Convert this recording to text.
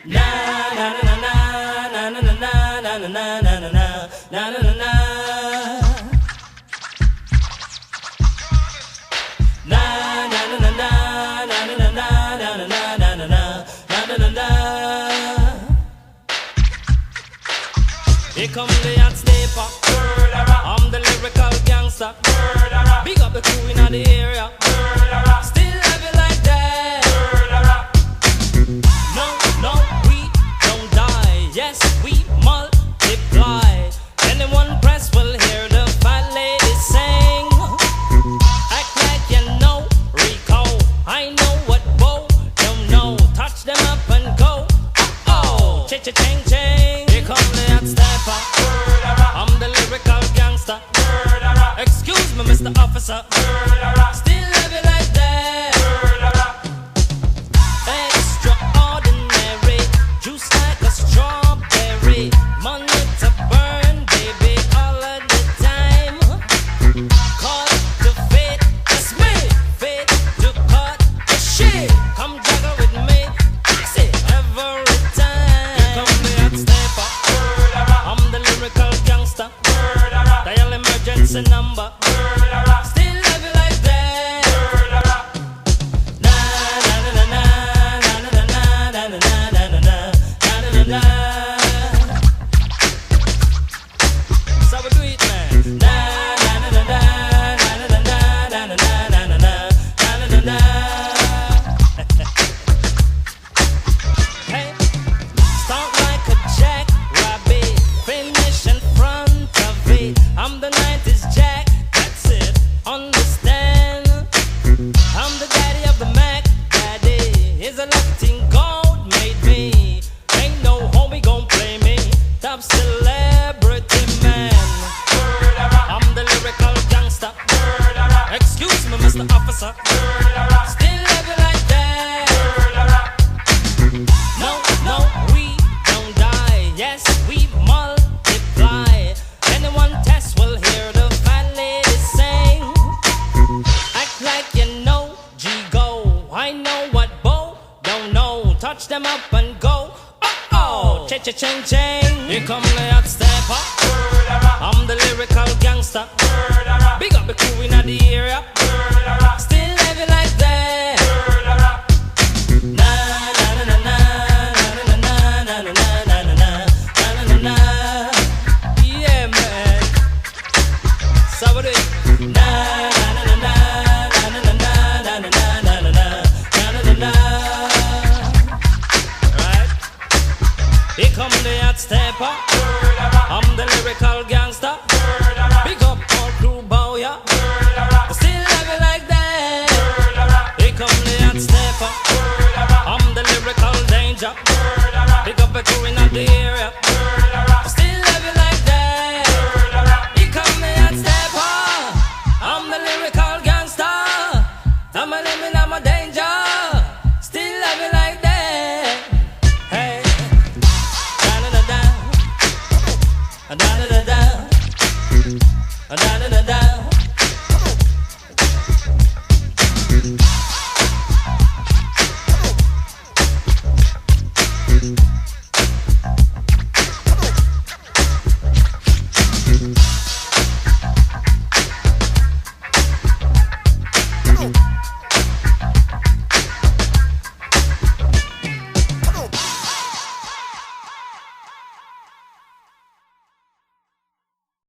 Na na na na na na na na na na na na na na na na. Here come the hot sniper. I'm the lyrical gangster. Big up the crew in the area. Still have it like that. No, no, we don't die. Yes, we multiply. Anyone press will hear the fat lady sing. Act like you know Rico. I know what Bo don't know. Touch them up and go. Oh, cha-cha-ching ching. Here come the hot stepper. I'm the lyrical gangster. Excuse me, Mr. Officer. Still have it like that. Extraordinary, juice like a strawberry. Money to burn, baby, all of the time. Call the fate, it's me. Fate to cut the shit. Come juggle with me, fix it every time. Here come the hot stepper. I'm the lyrical gangster. Dial emergency number. Still have it like that. Na na na na na na na na na na na na na na. So we do it, man. Na na na na na na na na na na na na na. Hey, start like a jackrabbit, finish in front of it. I'm the 90s Jack, that's it, understand? I'm the daddy of the Mac, daddy. Is a lucky gold made me. Ain't no homie gon' play me. Top celebrity man. I'm the lyrical gangster. Excuse me, Mr. Officer. Still have it like that. No, no, we don't die. Yes, we multiply. Anyone test will hear the fat lady sing. Act like you know G-Go. I know what Bo don't know. Touch them up and go. Oh, cha-cha-ching-ching. Here come the hot stepper. I'm the lyrical gangster. Big up the crew in the area. Still have it like that. Na na na na na na na na na na na na na. Yeah, man. So we do it. Na na na na na na na na na na na na na. Right? Here come the hot stepper.